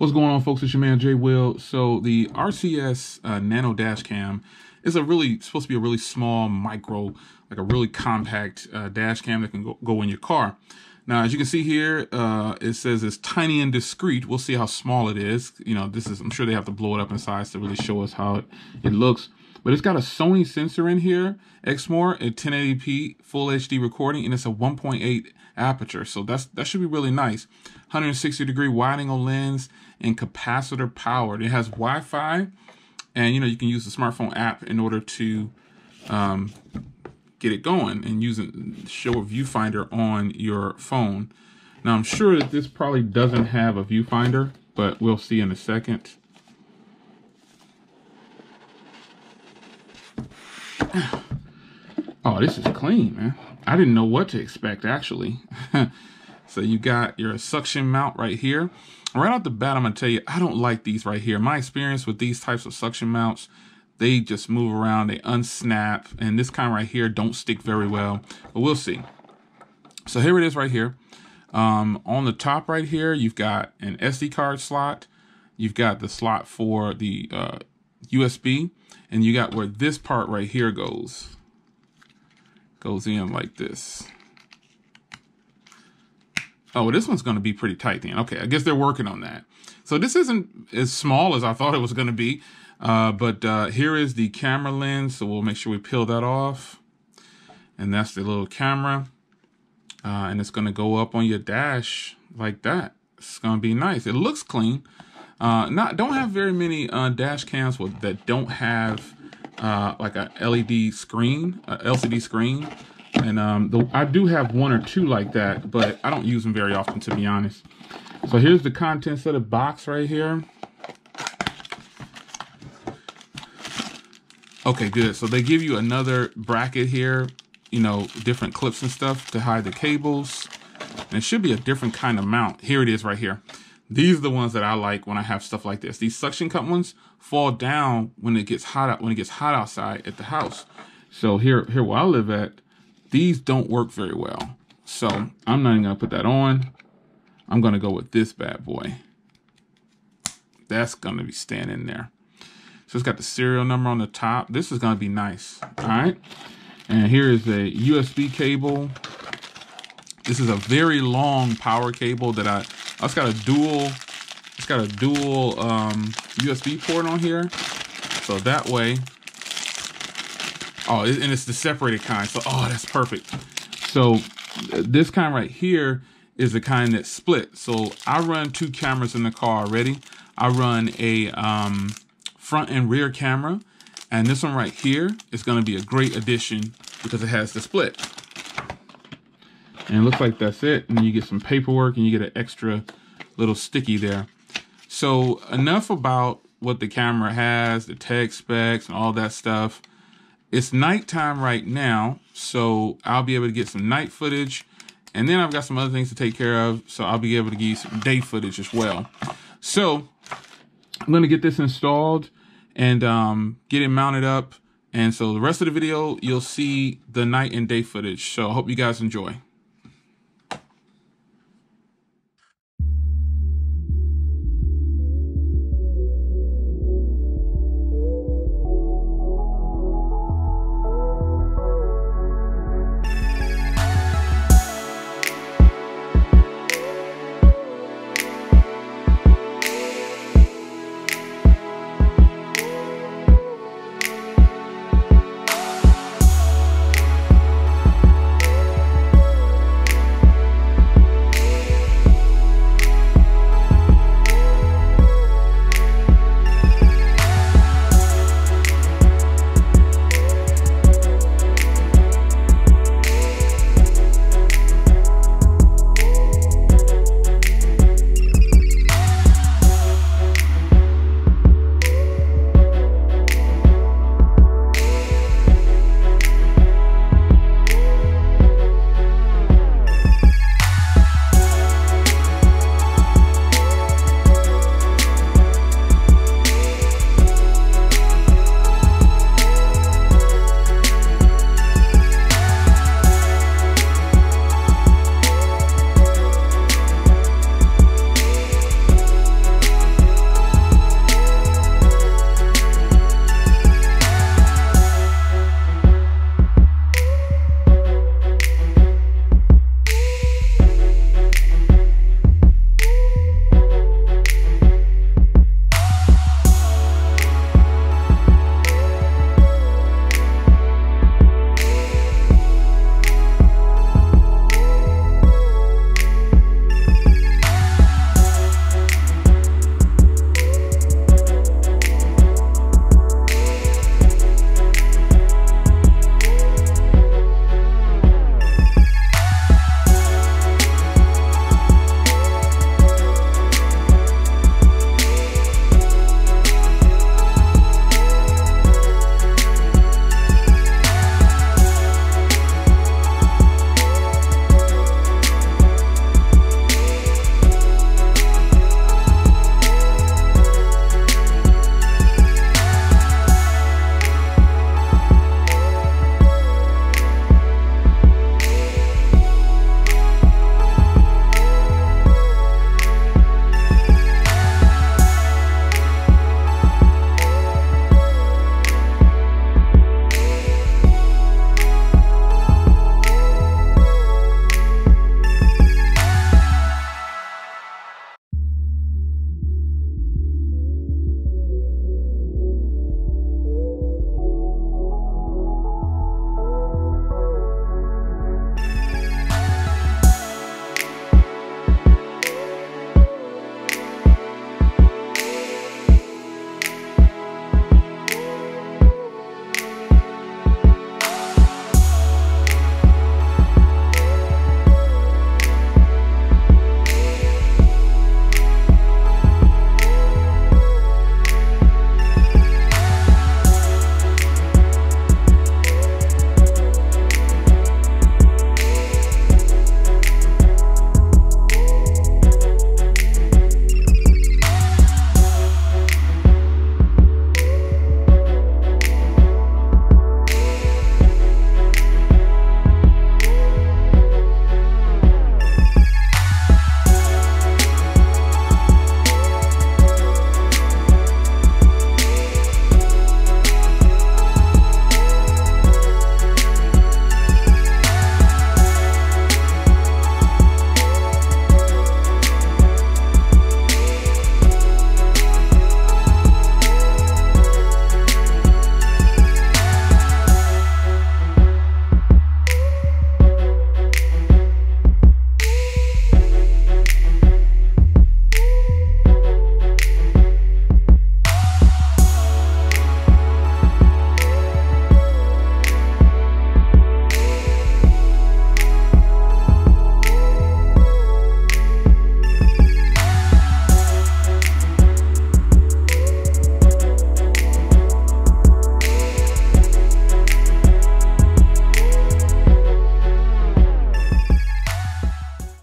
What's going on, folks? It's your man Jay Will. So the RCS NANO DASHCAM is supposed to be a really small micro, like a really compact dash cam that can go in your car. Now, as you can see here, it says it's tiny and discreet. We'll see how small it is. You know, I'm sure they have to blow it up in size to really show us how it looks. But it's got a Sony sensor in here, Exmor, a 1080p full HD recording, and it's a 1.8 aperture. So that should be really nice. 160-degree wide-angle lens and capacitor powered. It has Wi-Fi, and you can use the smartphone app in order to get it going and show a viewfinder on your phone. Now, I'm sure that this probably doesn't have a viewfinder, but we'll see in a second. Oh, this is clean, man. I didn't know what to expect, actually. So you got your suction mount right here. Right off the bat, I'm going to tell you, I don't like these right here. My experience with these types of suction mounts, they just move around, they unsnap, and this kind right here don't stick very well, but we'll see. So here it is right here. On the top right here, you've got an SD card slot. You've got the slot for the USB, and you got where this part right here goes in like this. Oh, well, this one's going to be pretty tight then. Okay, I guess they're working on that. So this isn't as small as I thought it was going to be, but here is the camera lens. So we'll make sure we peel that off, and that's the little camera, and it's going to go up on your dash like that. It's going to be nice. It looks clean. Don't have very many dash cams that don't have like a LED screen, LCD screen. And I do have one or two like that, but I don't use them very often, to be honest. So here's the contents of the box right here. Okay, good. So they give you another bracket here, different clips and stuff to hide the cables. And it should be a different kind of mount. Here it is right here. These are the ones that I like when I have stuff like this. These suction cup ones fall down when it gets hot outside at the house. So here where I live at, these don't work very well. So I'm not even gonna put that on. I'm gonna go with this bad boy. That's gonna be standing there. So it's got the serial number on the top. This is gonna be nice, all right? And here is a USB cable. This is a very long power cable that it's got a dual USB port on here. So that way, and it's the separated kind. So, that's perfect. So this kind right here is the kind that's split. So I run two cameras in the car already. I run a front and rear camera. And this one right here is going to be a great addition because it has the split. And it looks like that's it. And you get some paperwork and you get an extra little sticky there. So enough about what the camera has, the tech specs and all that stuff. It's nighttime right now, so I'll be able to get some night footage, and then I've got some other things to take care of, so I'll be able to give you some day footage as well. So I'm going to get this installed and get it mounted up, and so the rest of the video, you'll see the night and day footage. So I hope you guys enjoy.